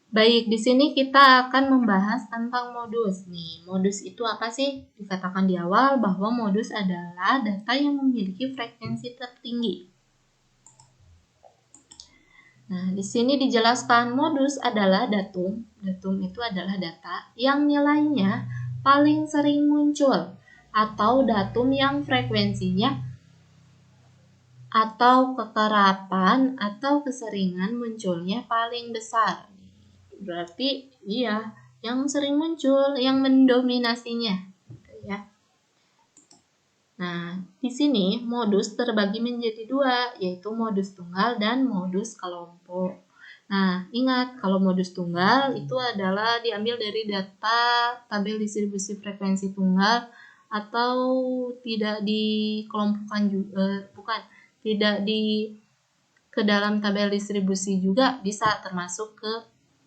Baik, di sini kita akan membahas tentang modus. Nih, modus itu apa sih? Dikatakan di awal bahwa modus adalah data yang memiliki frekuensi tertinggi. Nah, di sini dijelaskan modus adalah datum. Datum itu adalah data yang nilainya paling sering muncul atau datum yang frekuensinya atau kekerapan atau keseringan munculnya paling besar. Berarti iya, yang sering muncul, yang mendominasinya, gitu ya. Nah, di sini modus terbagi menjadi dua, yaitu modus tunggal dan modus kelompok. Nah, ingat kalau modus tunggal itu adalah diambil dari data tabel distribusi frekuensi tunggal atau tidak dikelompokkan juga, bukan, tidak di ke dalam tabel distribusi juga bisa termasuk ke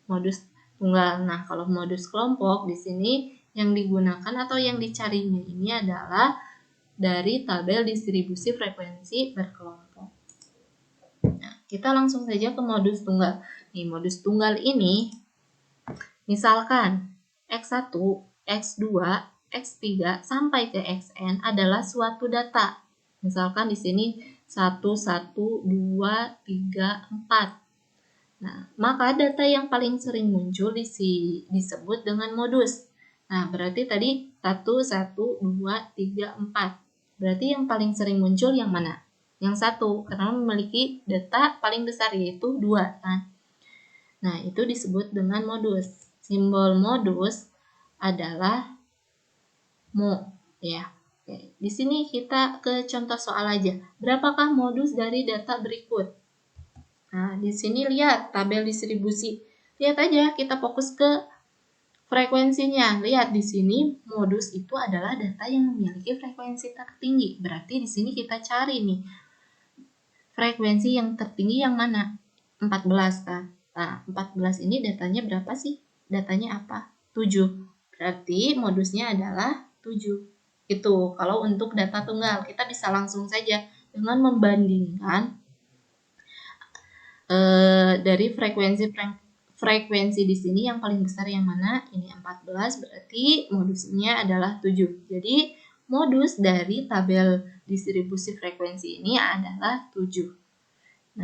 modus tunggal. Nah, kalau modus kelompok di sini yang digunakan atau yang dicarinya ini adalah dari tabel distribusi frekuensi berkelompok. Nah, kita langsung saja ke modus tunggal. Nih, modus tunggal ini misalkan X1, X2, X3 sampai ke Xn adalah suatu data. Misalkan di sini 1, 1, 2, 3, 4. Nah, maka data yang paling sering muncul disebut dengan modus. Nah, berarti tadi 1, 1, 2, 3, 4. Berarti yang paling sering muncul yang mana? Yang 1, karena memiliki data paling besar yaitu 2 kan. Nah, itu disebut dengan modus. Simbol modus adalah mo ya. Oke. Di sini kita ke contoh soal aja. Berapakah modus dari data berikut? Nah, di sini lihat tabel distribusi. Lihat aja, kita fokus ke frekuensinya. Lihat di sini modus itu adalah data yang memiliki frekuensi tertinggi. Berarti di sini kita cari nih frekuensi yang tertinggi yang mana? 14 kan. Nah, 14 ini datanya berapa sih? Datanya apa? 7. Berarti modusnya adalah 7. Itu kalau untuk data tunggal, kita bisa langsung saja dengan membandingkan dari frekuensi di sini yang paling besar yang mana? Ini 14, berarti modusnya adalah 7. Jadi modus dari tabel distribusi frekuensi ini adalah 7.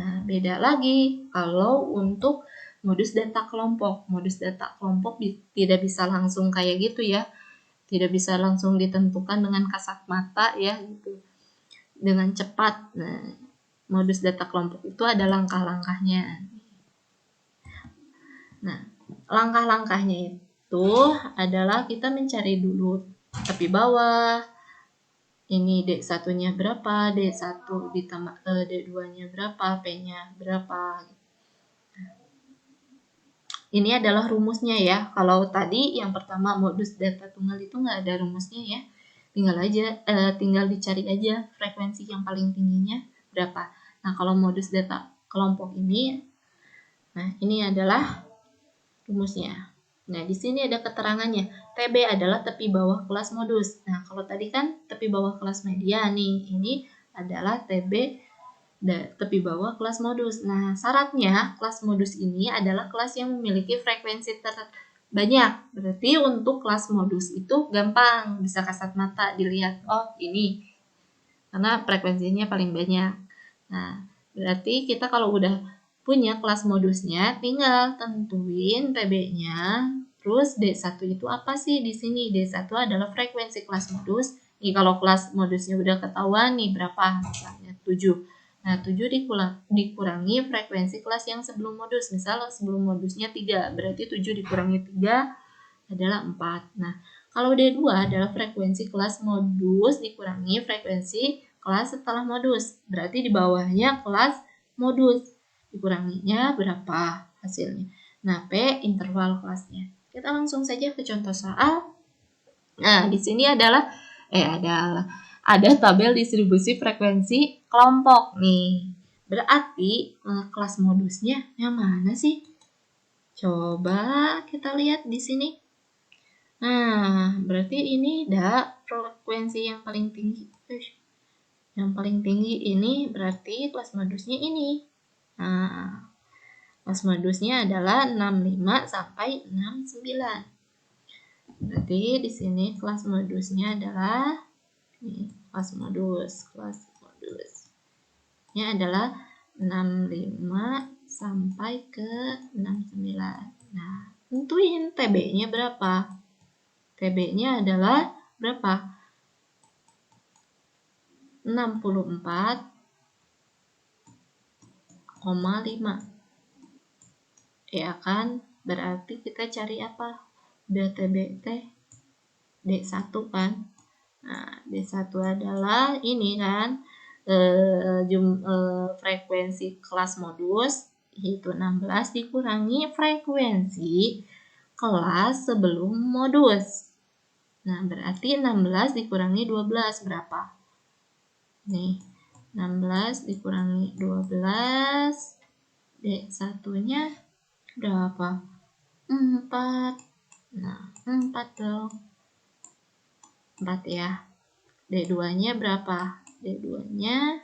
Nah, beda lagi kalau untuk modus data kelompok. Modus data kelompok tidak bisa langsung kayak gitu ya. Tidak bisa langsung ditentukan dengan kasat mata ya gitu. Dengan cepat. Nah, modus data kelompok itu ada langkah-langkahnya. Nah, langkah-langkahnya itu adalah kita mencari dulu tepi bawah. Ini D1-nya berapa, D1 ditambah D2-nya berapa, P-nya berapa. Ini adalah rumusnya ya. Kalau tadi yang pertama modus data tunggal itu nggak ada rumusnya ya. Tinggal dicari aja frekuensi yang paling tingginya berapa. Nah, kalau modus data kelompok ini, nah ini adalah rumusnya. Nah, di sini ada keterangannya. TB adalah tepi bawah kelas modus. Nah, kalau tadi kan tepi bawah kelas media nih. Ini adalah TB tepi bawah kelas modus. Nah, syaratnya kelas modus ini adalah kelas yang memiliki frekuensi terbanyak. Berarti untuk kelas modus itu gampang, bisa kasat mata dilihat. Oh, ini. Karena frekuensinya paling banyak. Nah, berarti kita kalau udah punya kelas modusnya, tinggal tentuin TB-nya. Terus D1 itu apa sih di sini? D1 adalah frekuensi kelas modus. Nih kalau kelas modusnya udah ketahuan nih berapa? Misalnya 7. Nah, 7 dikurangi frekuensi kelas yang sebelum modus. Misal sebelum modusnya 3, berarti 7 dikurangi 3 adalah 4. Nah, kalau D2 adalah frekuensi kelas modus dikurangi frekuensi kelas setelah modus. Berarti di bawahnya kelas modus. Dikuranginya berapa hasilnya. Nah, P interval kelasnya. Kita langsung saja ke contoh soal. Nah, di sini ada tabel distribusi frekuensi kelompok nih. Berarti kelas modusnya yang mana sih? Coba kita lihat di sini. Nah, berarti ini frekuensi yang paling tinggi. Yang paling tinggi ini berarti kelas modusnya ini. Nah, Kelas modusnya adalah 65 sampai 69. Berarti di sini kelas modusnya adalah kelas modusnya adalah 65 sampai ke 69. Nah, tentuin TB-nya berapa? TB-nya adalah berapa? 64,5. Ya kan? Berarti kita cari apa? Udah TB D1 kan? Nah, D1 adalah ini kan, frekuensi kelas modus, yaitu 16 dikurangi frekuensi kelas sebelum modus. Nah, berarti 16 dikurangi 12 berapa? Nih, 16 dikurangi 12, D1-nya berapa? 4. Nah, 4 dong. 4 ya. D2-nya berapa? D2-nya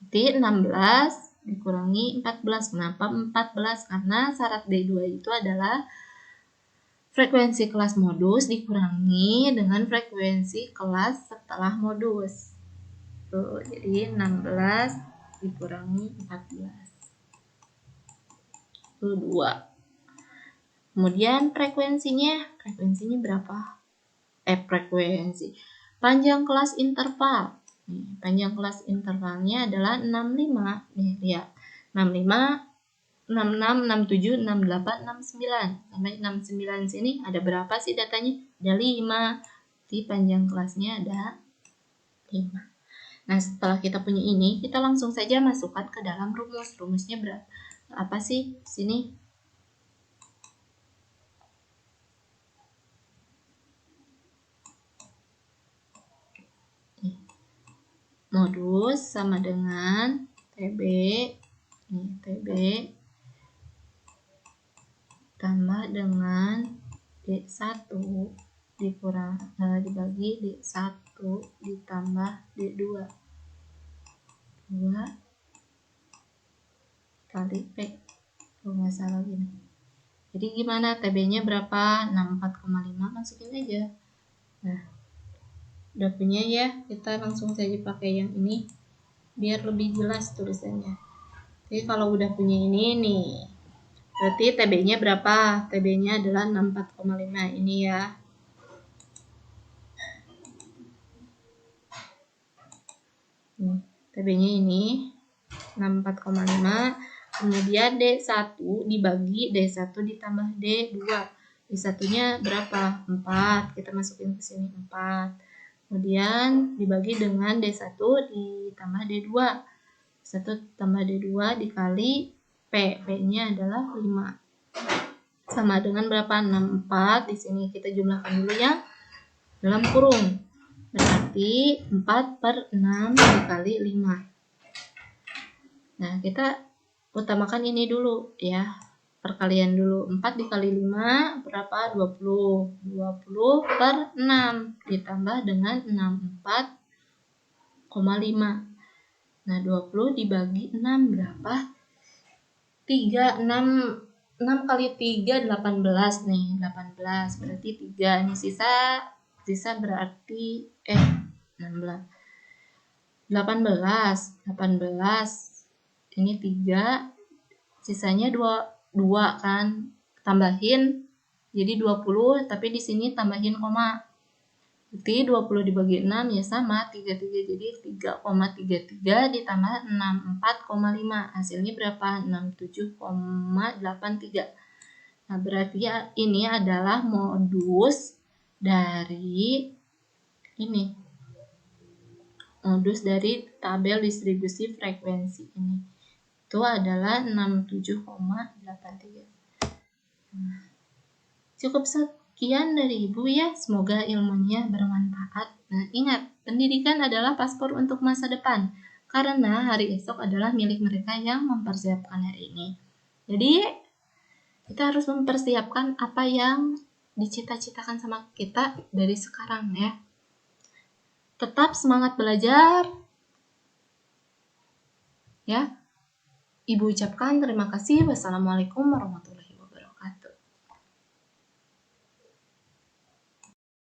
berarti 16 dikurangi 14. Kenapa 14? Karena syarat D2 itu adalah frekuensi kelas modus dikurangi dengan frekuensi kelas setelah modus. Tuh, jadi 16 dikurangi 14. Itu 2. Kemudian frekuensinya berapa? Panjang kelas interval. Panjang kelas intervalnya adalah 65. Nih, lihat. 65, 66, 67, 68, 69. Sampai 69 sini ada berapa sih datanya? Ada 5. Jadi panjang kelasnya ada 5. Nah, setelah kita punya ini, kita langsung saja masukkan ke dalam rumus. Rumusnya berapa? Apa sih? Sini. Modus sama dengan TB. TB tambah dengan D1 dibagi D1 ditambah D2. 2 kali P. Kalau nggak salah gini. Jadi gimana? TB-nya berapa? 64,5. Masukin aja. Nah, udah punya ya. Kita langsung saja pakai yang ini biar lebih jelas tulisannya. Jadi kalau udah punya ini nih, berarti TB-nya berapa? TB-nya adalah 64,5 ini ya. TB-nya ini 64,5. Kemudian D1 dibagi D1 ditambah D2. D1-nya berapa? 4. Kita masukin ke sini 4. Kemudian dibagi dengan D1 ditambah D2. D1 tambah D2 dikali P. P-nya adalah 5. Sama dengan berapa? 64. Di sini kita jumlahkan dulu ya. Dalam kurung. Berarti 4/6 dikali 5. Nah, kita utamakan ini dulu ya. Perkalian dulu. 4 dikali 5 berapa? 20. 20/6 ditambah dengan 64,5. Nah, 20 dibagi 6 berapa? 3. 6 kali 3 18 nih. 18 berarti 3. Ini sisa berarti 16. 18. Ini 3. Sisanya 2 kan. Tambahin jadi 20, tapi di sini tambahin koma. Berarti 20 dibagi 6 ya sama 33, jadi 3,33 ditambah 64,5. Hasilnya berapa? 67,83. Nah, berarti ya, ini adalah modus dari ini. Modus dari tabel distribusi frekuensi ini. Itu adalah 67,83. Cukup sekian dari Ibu ya, semoga ilmunya bermanfaat. Nah, ingat, pendidikan adalah paspor untuk masa depan, karena hari esok adalah milik mereka yang mempersiapkan hari ini. Jadi, kita harus mempersiapkan apa yang dicita-citakan sama kita dari sekarang ya. Tetap semangat belajar, ya. Ibu ucapkan terima kasih. Wassalamualaikum warahmatullahi wabarakatuh.